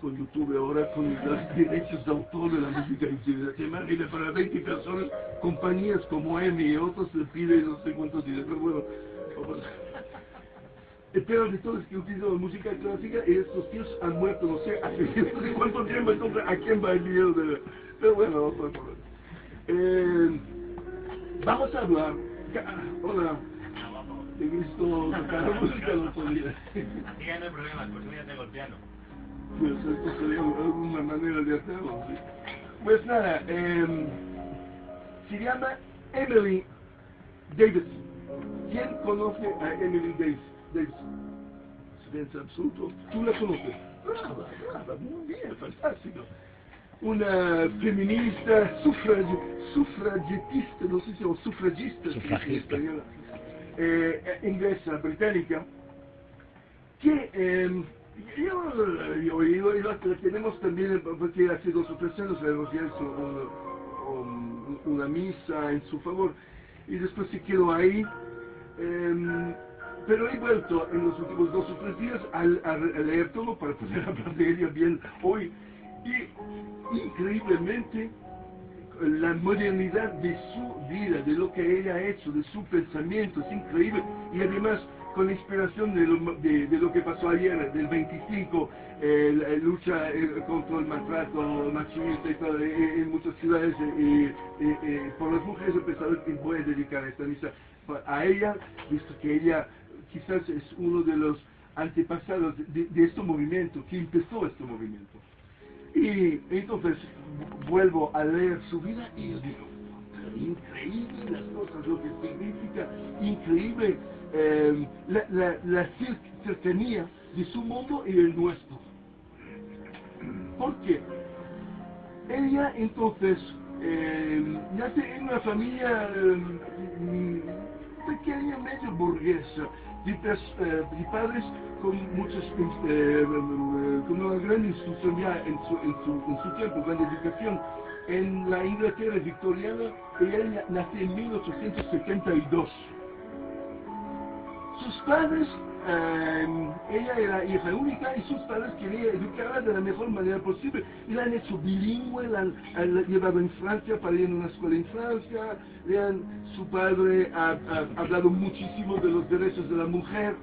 con YouTube ahora con los derechos de autor de la música incidental. Te imaginas, para 20 personas, compañías como EMI y otros le piden no sé cuántos dinero, pero bueno. El peor de todo es que utilizo música clásica y estos tíos han muerto, no sé, hace no sé cuánto tiempo, entonces ¿a quién va el dinero de la... Pero bueno, otro problema. Vamos a hablar, hola, he visto tocar la música el otro día. Así que no hay problema, pues yo ya tengo el piano. Pues esto sería una manera de hacerlo, ¿sí? Pues nada, se llama Emily Davis. ¿Quién conoce a Emily Davis? Silencio absoluto. ¿Tú la conoces? Brava, muy bien, fantástico. Una feminista, sufragetista, no sé si o sufragista, Sufragista. inglesa, británica, que la tenemos también, porque hace 2 o 3 años le hemos hecho una misa en su favor, y después se quedó ahí. Pero he vuelto en los últimos 2 o 3 días a leer todo para poder hablar de ella bien hoy. Y increíblemente, la modernidad de su vida, de lo que ella ha hecho, de su pensamiento, es increíble. Y además, con la inspiración de lo que pasó ayer, del 25, la lucha contra el maltrato machista y todo, en muchas ciudades, por las mujeres, he pensado que voy a dedicar esta misa a ella, visto que ella quizás es uno de los antepasados de este movimiento, que empezó este movimiento. Y entonces vuelvo a leer su vida y yo digo, increíble las cosas, lo que significa, increíble la cercanía de su mundo y el nuestro. ¿Por qué? Ella entonces nace en una familia pequeña, medio burguesa, de padres con muchos, con una gran instrucción ya en su tiempo, gran educación. En la Inglaterra victoriana, ella nació en 1872. Sus padres, ella era hija única y sus padres querían educarla de la mejor manera posible y la han hecho bilingüe, la han llevado en Francia para ir a una escuela en Francia, su padre ha hablado muchísimo de los derechos de la mujer.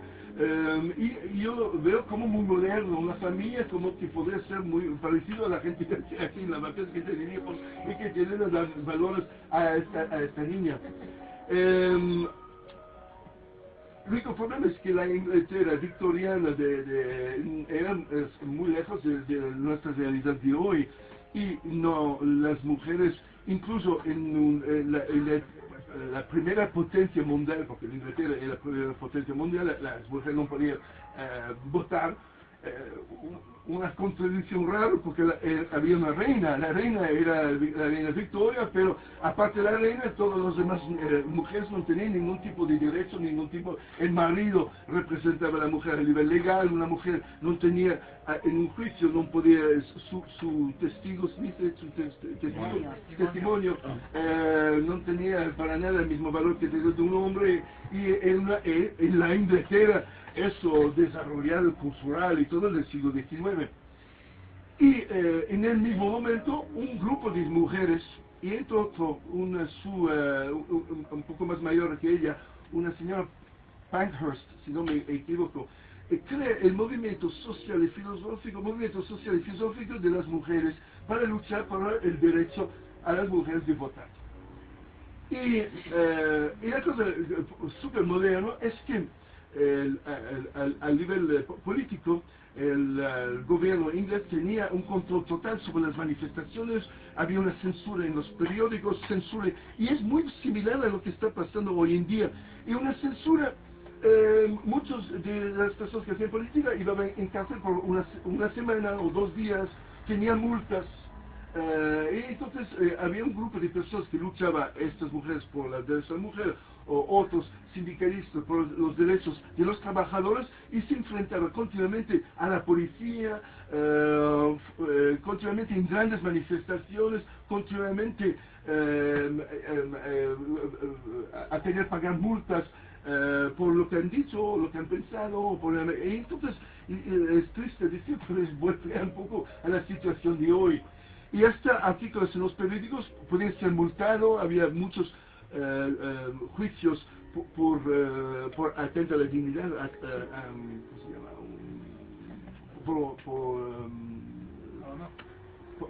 Y yo veo como muy moderno, una familia como que podría ser muy parecido a la gente que aquí en la Marquesa, que tenemos y que quieren dar valores a esta niña. El único problema es que la Inglaterra victoriana era muy lejos de nuestra realidad de hoy, y no, las mujeres, incluso en la primera potencia mundial, porque la Inglaterra era la primera potencia mundial, las mujeres no podían votar. Una contradicción rara, porque había una reina, la reina era la reina Victoria, pero aparte de la reina, todas las demás mujeres no tenían ningún tipo de derecho, ningún tipo. El marido representaba a la mujer a nivel legal, una mujer no tenía, en un juicio no podía, su testigo, testimonio, no tenía para nada el mismo valor que el de un hombre, y en la Inglaterra, eso desarrollado cultural y todo del siglo XIX. Y en el mismo momento, un grupo de mujeres, y entre otros, un poco más mayor que ella, una señora Pankhurst, si no me equivoco, crea el movimiento social y filosófico de las mujeres para luchar por el derecho a las mujeres de votar. Y la cosa súper moderna es que al nivel político, el gobierno inglés tenía un control total sobre las manifestaciones, había una censura en los periódicos, y es muy similar a lo que está pasando hoy en día, y una censura. Muchos de las personas que hacían política iban en cárcel por una semana o 2 días, tenían multas. Y entonces había un grupo de personas que luchaba, estas mujeres por los derechos de la mujer, o otros sindicalistas por los derechos de los trabajadores, y se enfrentaba continuamente a la policía, continuamente en grandes manifestaciones, continuamente a tener que pagar multas por lo que han dicho, lo que han pensado, y entonces es triste decir, pero vuelve un poco a la situación de hoy. Y hasta artículos en los periódicos pueden ser multados, había muchos juicios por atenta a la dignidad, ¿cómo se llama?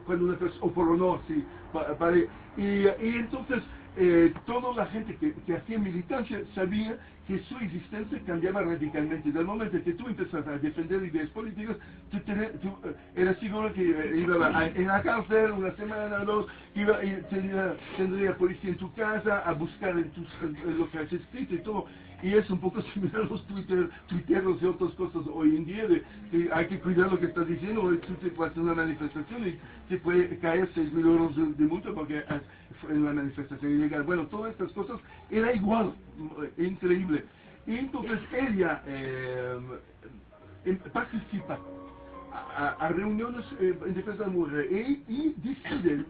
Cuando una persona, o por honor, sí, y entonces toda la gente que hacía militancia sabía que su existencia cambiaba radicalmente. Del momento que tú empezas a defender ideas políticas, tú eras seguro que iba en la cárcel una semana o dos, tendría policía en tu casa a buscar en lo que has escrito y todo. Y es un poco similar a los tuiteros y otras cosas hoy en día, de hay que cuidar lo que estás diciendo, o tú te puedes hacer una manifestación y te puede caer 6.000 euros de multa porque en una manifestación ilegal. Bueno, todas estas cosas era igual, increíble. Y entonces ella participa a reuniones en defensa de la mujer y deciden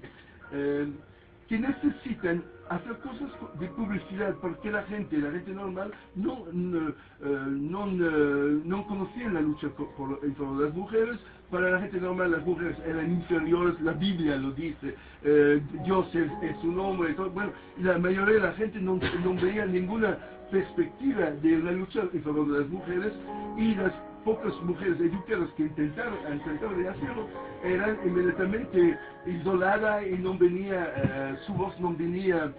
que necesitan hacer cosas de publicidad porque la gente normal no conocía la lucha en favor de las mujeres. Para la gente normal las mujeres eran inferiores, la Biblia lo dice, Dios es un hombre, bueno, y la mayoría de la gente no veía ninguna perspectiva de la lucha en favor de las mujeres, y las pocas mujeres educadas que intentaron de hacerlo eran inmediatamente isoladas y no venía, su voz no venía,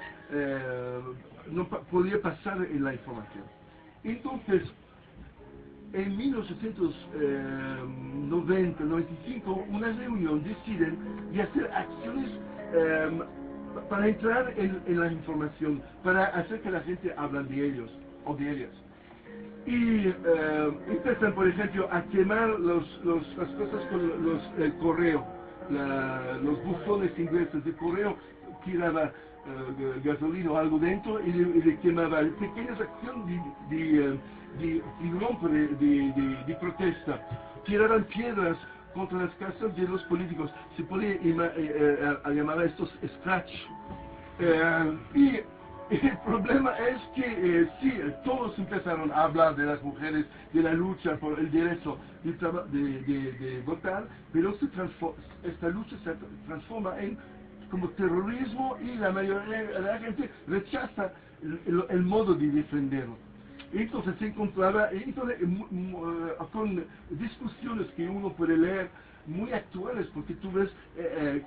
no podía pasar en la información. Entonces, en 1990-95, una reunión deciden de hacer acciones para entrar en la información, para hacer que la gente hable de ellos o de ellas. Y empiezan, por ejemplo, a quemar las cosas con el correo, los buzones ingleses de correo, tiraba gasolina o algo dentro y le quemaba. Pequeñas acciones de protesta. Tiraban piedras contra las casas de los políticos. Se puede llamar a estos scratch. Y el problema es que sí, todos empezaron a hablar de las mujeres, de la lucha por el derecho de votar, pero esta lucha se transforma en como terrorismo y la mayoría de la gente rechaza el modo de defenderlo. Entonces se encontraba con discusiones que uno puede leer muy actuales, porque tú ves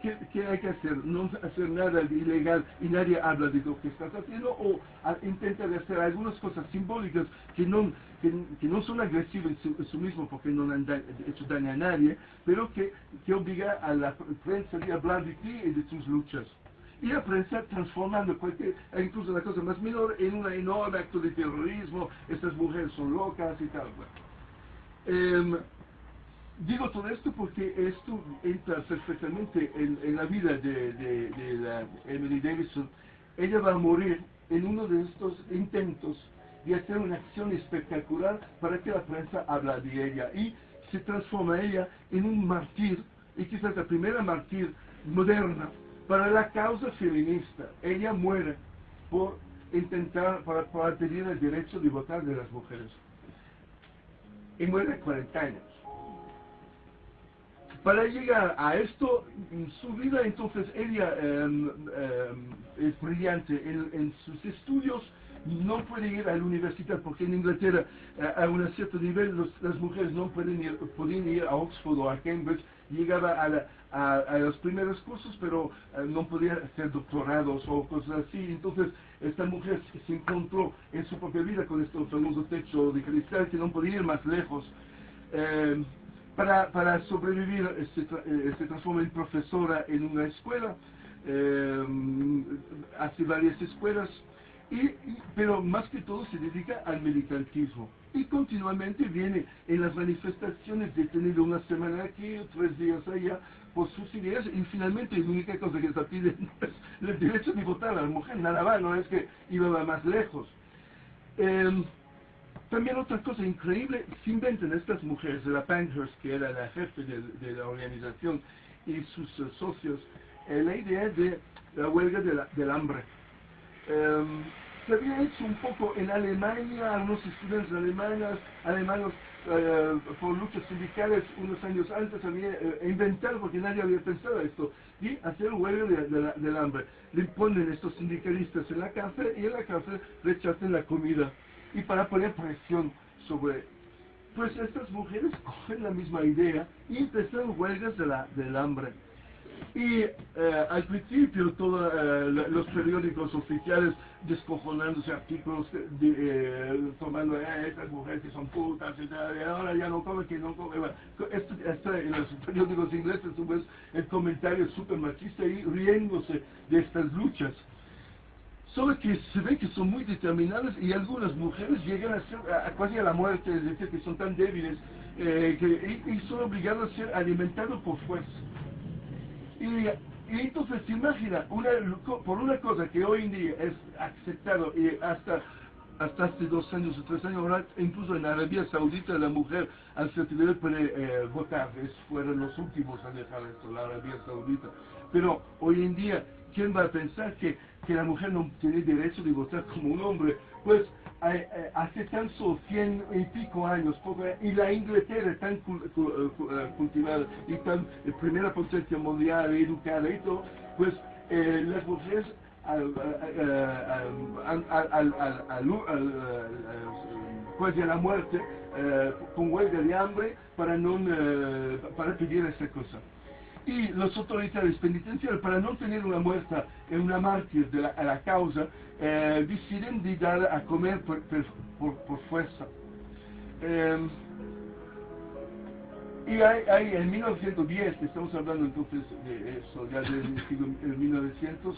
¿qué hay que hacer? No hacer nada de ilegal y nadie habla de lo que estás haciendo, o intentar hacer algunas cosas simbólicas que no son agresivas en sí mismo porque no han hecho daño a nadie, pero que obliga a la prensa a hablar de ti y de tus luchas. Y la prensa transformando incluso la cosa más menor en un enorme acto de terrorismo, estas mujeres son locas y tal. Digo todo esto porque esto entra perfectamente en la vida de la Emily Davison. Ella va a morir en uno de estos intentos de hacer una acción espectacular para que la prensa hable de ella, y se transforma ella en un mártir, y quizás la primera mártir moderna para la causa feminista. Ella muere por intentar, para pedir el derecho de votar de las mujeres, y muere a 40 años. Para llegar a esto, su vida, entonces, ella es brillante en sus estudios. No puede ir a la universidad porque en Inglaterra a un cierto nivel las mujeres no podían ir a Oxford o a Cambridge. Llegaba a los primeros cursos, pero no podía hacer doctorados o cosas así. Entonces esta mujer se encontró en su propia vida con este famoso techo de cristal, que no podía ir más lejos. Para sobrevivir se transforma en profesora en una escuela, hace varias escuelas, pero más que todo se dedica al militantismo. Y continuamente viene en las manifestaciones, detenido una semana aquí, 3 días allá, por sus ideas, y finalmente la única cosa que está pidiendo es el derecho de votar a la mujer, nada más, no es que iba más lejos. También otra cosa increíble, se inventan estas mujeres de la Pankhurst, que era la jefe de la organización, y sus socios, la idea de la huelga del hambre. se había hecho un poco en Alemania, algunos estudiantes alemanes, por luchas sindicales unos años antes había inventado, porque nadie había pensado esto, y hacer huelga del hambre. Le ponen estos sindicalistas en la cárcel y en la cárcel rechazan la comida. Y para poner presión sobre... Pues estas mujeres cogen la misma idea y empezaron huelgas del hambre. Y al principio todos los periódicos oficiales descojonándose artículos tomando estas mujeres que son putas y tal, y ahora ya no comen, que no comen. Bueno, esto en los periódicos ingleses tú ves el comentario súper machista y riéndose de estas luchas. Solo que se ve que son muy determinadas y algunas mujeres llegan a ser casi a la muerte, es decir, que son tan débiles y son obligadas a ser alimentados por fuerza. Y entonces se imagina, por una cosa que hoy en día es aceptado y hasta hace 2 años o 3 años, ahora incluso en Arabia Saudita la mujer al certificado puede votar, fueron los últimos a dejar esto, la Arabia Saudita. Pero hoy en día, ¿quién va a pensar que la mujer no tiene derecho de votar como un hombre? Pues hace tan solo 100 y pico años, y la Inglaterra tan cultivada y tan primera potencia mundial, educada y todo, pues las mujeres pues de la muerte con huelga de hambre para pedir esa cosa. Y los autoritarios penitenciarios, para no tener una muerta en una mártir a la causa, deciden de dar a comer por fuerza. Y hay en 1910, estamos hablando entonces de eso, ya del siglo 1900,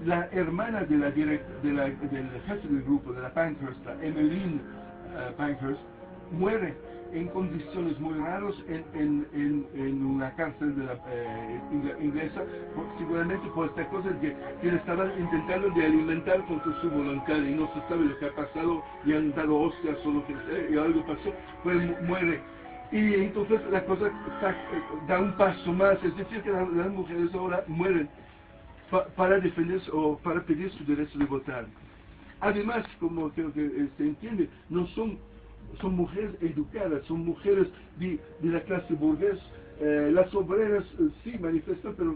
la hermana del jefe del grupo, de la Pankhurst, la Emmeline Pankhurst, muere en condiciones muy raras en una cárcel de inglesa, seguramente por esta cosa que le estaban intentando de alimentar contra su voluntad y no se sabe lo que ha pasado, y han dado hostias o lo que sea, y algo pasó, pues muere. Y entonces la cosa da un paso más, es decir, que las mujeres ahora mueren para defenderse o para pedir su derecho de votar. Además, como creo que se entiende, no son mujeres educadas, son mujeres de la clase burguesa. Las obreras sí manifestan, pero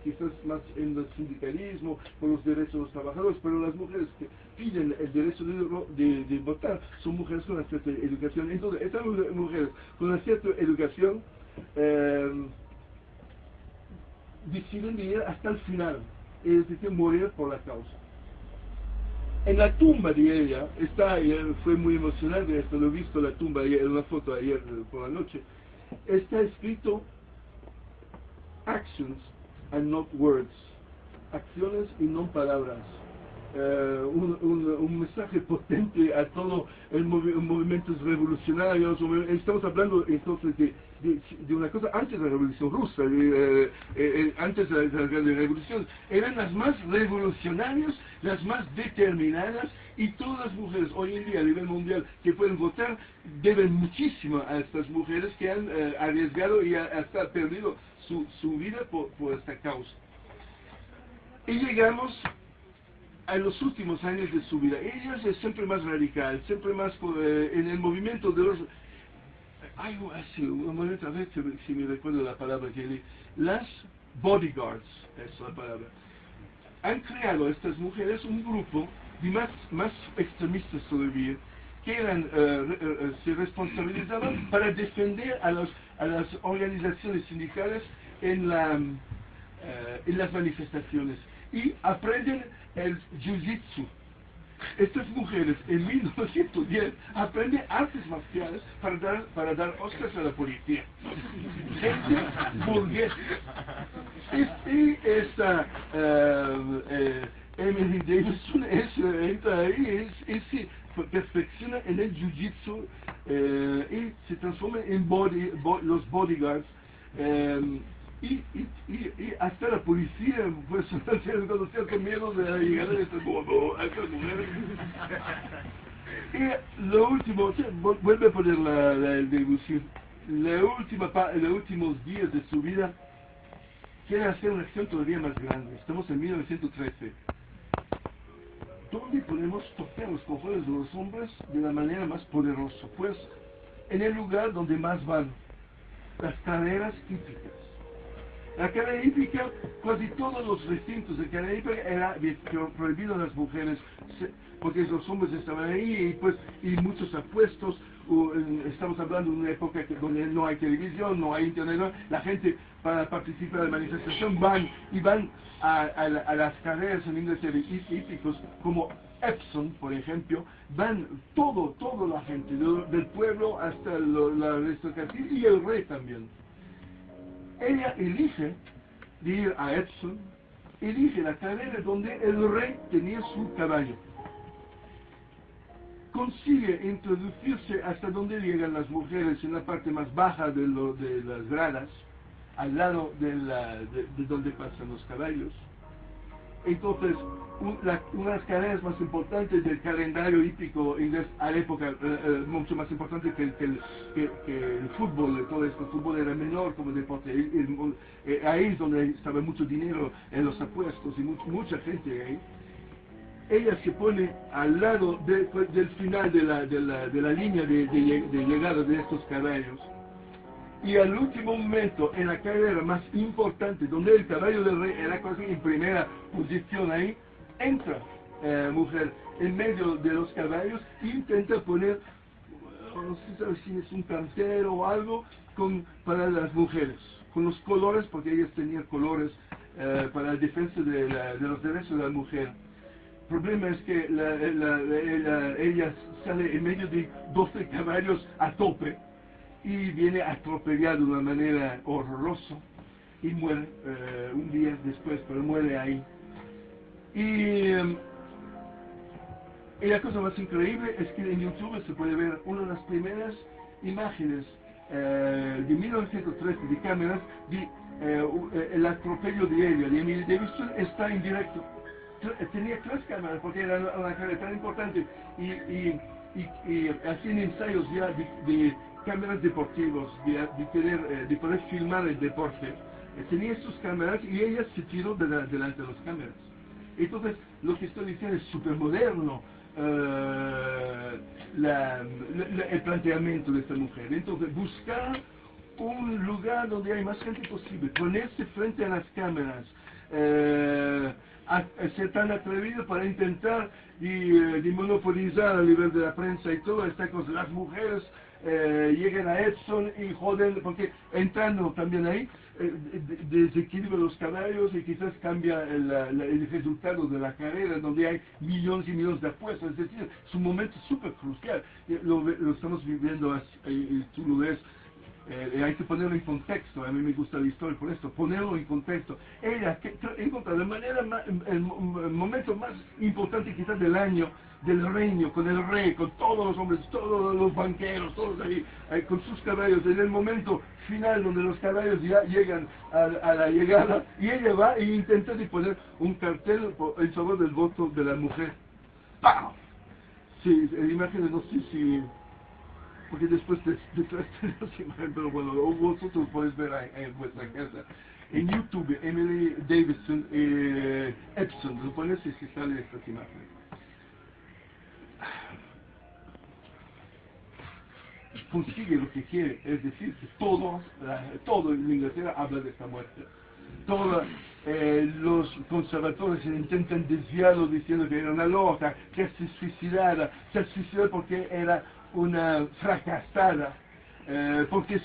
quizás más en el sindicalismo, por los derechos de los trabajadores, pero las mujeres que piden el derecho de votar son mujeres con una cierta educación. Entonces, estas mujeres con una cierta educación deciden ir hasta el final, es decir, morir por la causa. En la tumba de ella, fue muy emocionante esto, lo he visto la tumba ayer, en una foto ayer por la noche, está escrito actions and not words, acciones y no palabras. Un mensaje potente a todo el movimientos revolucionarios. Estamos hablando entonces de una cosa antes de la Revolución Rusa, antes de la Gran Revolución. Eran las más revolucionarias, las más determinadas, y todas las mujeres hoy en día a nivel mundial que pueden votar deben muchísimo a estas mujeres que han arriesgado y hasta perdido su vida por esta causa. Y llegamos a los últimos años de su vida. Ella es siempre más radical, siempre más en el movimiento de los... un momento, a ver si me recuerdo la palabra que leí. Las bodyguards, es la palabra. Han creado estas mujeres un grupo de más extremistas todavía, que se responsabilizaban para defender a las organizaciones sindicales en las manifestaciones, y aprenden el jiu-jitsu. Estas mujeres en 1910 aprenden artes marciales para dar hostias a la policía. Gente burguesa. Y esta Emily Davidson entra ahí y se perfecciona en el jiu-jitsu y se transforma en los bodyguards. Y hasta la policía pues con cierto miedo de la llegada de estas mujeres. Y lo último, vuelve a poner la distribución. Los últimos días de su vida quiere hacer una acción todavía más grande. Estamos en 1913. ¿dónde podemos tocar los cojones de los hombres de la manera más poderosa? Pues en el lugar donde más van, las carreras hípicas. La carrera hípica, casi todos los recintos de carrera hípica era prohibido a las mujeres, porque los hombres estaban ahí y muchos apuestos. Estamos hablando de una época donde no hay televisión, no hay internet, la gente para participar de la manifestación van a las carreras en Inglaterra hípicos como Epsom, por ejemplo, van toda la gente, del pueblo hasta la aristocracia y el rey también. Ella elige de ir a Epsom, elige la carrera donde el rey tenía su caballo. Consigue introducirse hasta donde llegan las mujeres en la parte más baja de las gradas, al lado de donde pasan los caballos. Entonces, una de las carreras más importantes del calendario hípico inglés a la época, mucho más importante que el fútbol, todo esto, el fútbol era menor como deporte, ahí es donde estaba mucho dinero en los apuestos y mucha gente ahí. Ella se pone al lado del final de la línea de llegada de estos caballos. Y al último momento, en la carrera más importante, donde el caballo del rey era casi en primera posición ahí, entra mujer en medio de los caballos e intenta poner, no sé si es un cantero o algo, para las mujeres, con los colores, porque ellas tenían colores para la defensa de los derechos de la mujer. El problema es que ella sale en medio de 12 caballos a tope y viene atropellada de una manera horrorosa y muere un día después, pero muere ahí. Y la cosa más increíble es que en YouTube se puede ver una de las primeras imágenes de 1913 de cámaras de el atropello de ella, de Emily Davidson, está en directo. Tenía 3 cámaras porque era una carrera tan importante y hacían ensayos ya de cámaras deportivas, de poder filmar el deporte. Tenía sus cámaras y ella se tiró delante de las cámaras. Entonces, lo que estoy diciendo es súper moderno, el planteamiento de esta mujer. Entonces, buscar un lugar donde hay más gente posible, ponerse frente a las cámaras, a ser tan atrevido para intentar de monopolizar a nivel de la prensa y todo esta cosa. Las mujeres llegan a Epsom y joden, porque entrando también ahí desequilibra los caballos y quizás cambia el resultado de la carrera, donde hay millones y millones de apuestas. Es decir, es un momento súper crucial. Lo estamos viviendo así, tú lo ves. Hay que ponerlo en contexto. A mí me gusta la historia por esto, ponerlo en contexto. Ella encontró de manera el momento más importante quizás del año, del reino, con el rey, con todos los hombres, todos los banqueros, todos ahí, con sus caballos, en el momento final donde los caballos ya llegan a la llegada, y ella va e intenta de poner un cartel en favor del voto de la mujer. ¡Pam! Sí, imágenes, no sé si... porque después detrás tenemos imagen, pero bueno, vosotros podéis ver en vuestra casa. En YouTube, Emily Davidson, Epsom, lo pones y se sale estas imágenes. Consigue lo que quiere, es decir, que todo en Inglaterra habla de esta muerte. Todos los conservadores intentan desviarlo diciendo que era una loca, que se suicidara porque era una fracasada, porque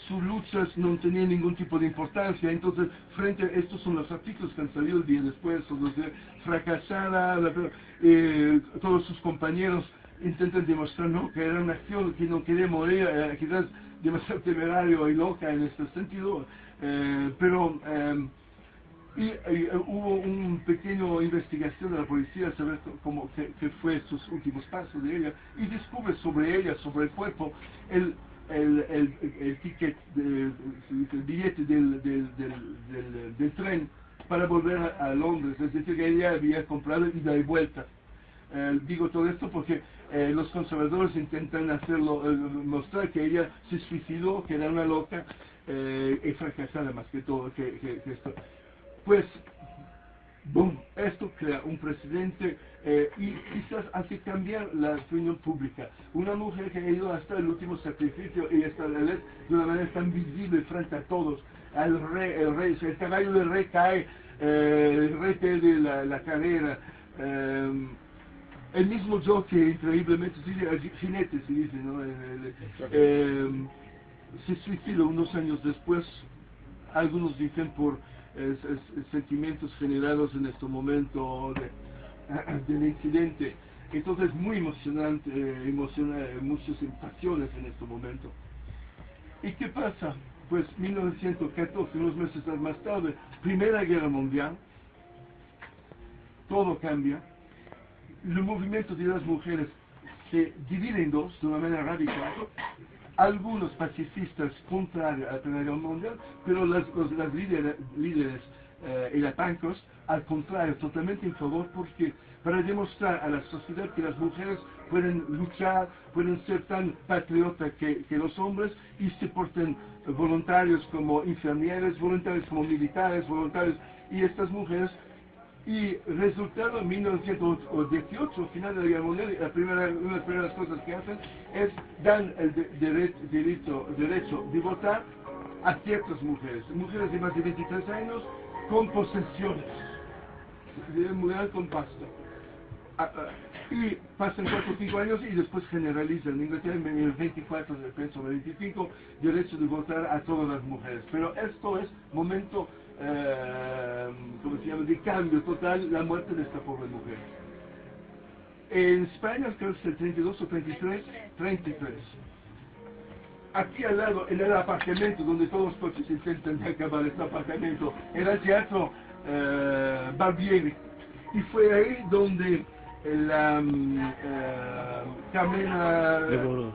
sus luchas no tenían ningún tipo de importancia. Entonces, frente a estos son los artículos que han salido el día después, donde fracasada, todos sus compañeros intentan demostrar no, que era una acción que no quería morir, quizás demasiado temerario y loca en este sentido, pero hubo una pequeña investigación de la policía sobre qué fue sus últimos pasos de ella, y descubre sobre ella, sobre el cuerpo, el ticket, el billete del tren para volver a Londres. Es decir, que ella había comprado ida y vuelta. Digo todo esto porque los conservadores intentan hacerlo, mostrar que ella se suicidó, que era una loca y fracasada más que todo, que esto. Pues boom, esto crea un precedente y quizás hace cambiar la opinión pública. Una mujer que ha ido hasta el último sacrificio y hasta la ley de una manera tan visible frente a todos. El caballo del rey cae, el rey pierde la carrera. El mismo jockey, increíblemente, jinete se dice, ¿no? Se suicidó unos años después, algunos dicen por sentimientos generados en este momento del incidente. Entonces muy emocionante, muchas pasiones en este momento. ¿Y qué pasa? Pues 1914, unos meses más tarde, Primera Guerra Mundial, todo cambia. El movimiento de las mujeres se divide en dos de una manera radical. Algunos pacifistas contrarios a la Primera Guerra Mundial, pero las líderes y las bancos, al contrario, totalmente en favor, porque para demostrar a la sociedad que las mujeres pueden luchar, pueden ser tan patriotas que los hombres y se porten voluntarios como enfermeras, voluntarios como militares, voluntarios, y estas mujeres. Y resultado en 1918, final de la Guerra Mundial, una de las primeras cosas que hacen es dar el derecho de votar a ciertas mujeres de más de 23 años con posesiones, de mujer con pasta. Y pasan 4 o 5 años y después generalizan. En Inglaterra en el 24, pienso, 25, derecho de votar a todas las mujeres. Pero esto es momento, ¿cómo se llama?, de cambio total, la muerte de esta pobre mujer. En España creo que es el 32 o 33. Aquí al lado, en el apartamento donde todos los coches intentan acabar este apartamento, era el teatro Barbieri. Y fue ahí donde la Carmena de Burgos,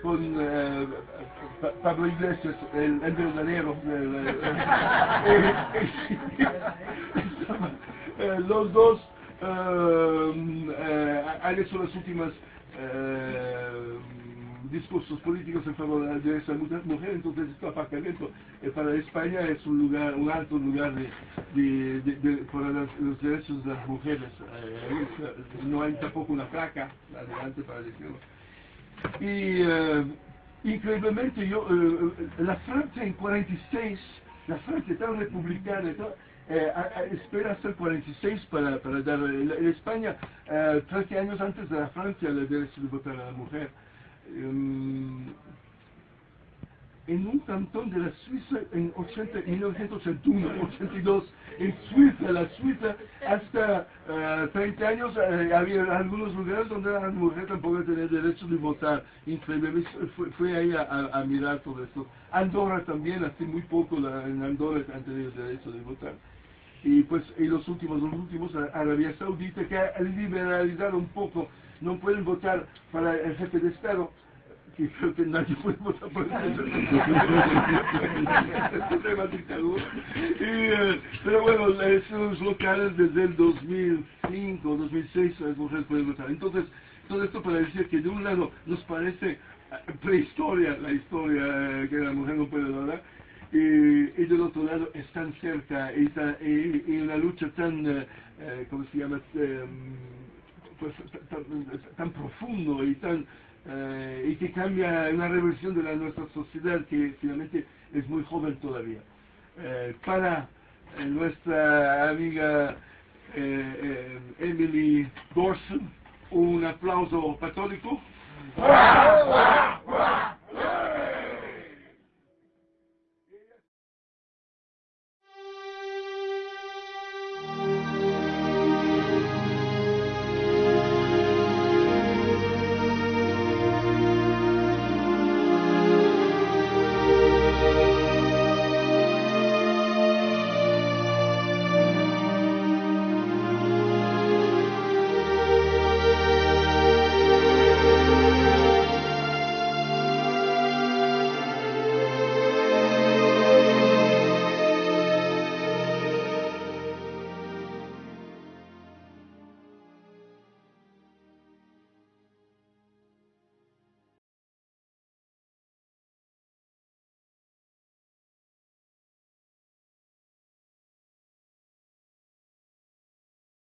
con Pablo Iglesias, el endeudadero, los dos han hecho las últimas discursos políticos en favor de esa mujer. Entonces este apartamento para España es un alto lugar para los derechos de las mujeres. No hay tampoco una placa adelante para decirlo. Y increíblemente la Francia en 46, la Francia tan republicana, espera hasta el 46 para dar en España 13 años antes de la Francia el derecho de votar a la mujer. En un cantón de la Suiza en 1981, 82, en Suiza, la Suiza, hasta 30 años había algunos lugares donde la mujer tampoco tenía derecho de votar. Increíble, fue ahí a mirar todo esto. Andorra también, hace muy poco en Andorra han tenido derecho de votar. Y pues en los últimos, Arabia Saudita, que ha liberalizado un poco, no pueden votar para el jefe de Estado, que creo que nadie puede votar por el jefe de Estado. Pero bueno, esos locales desde el 2005, 2006, las mujeres pueden votar. Entonces, todo esto para decir que de un lado nos parece prehistoria, la historia que la mujer no puede votar, y del otro lado es tan cerca y una lucha tan, ¿cómo se llama?, pues, tan profundo y que cambia una reversión de nuestra sociedad que finalmente es muy joven todavía. Para nuestra amiga Emily Dawson, un aplauso católico.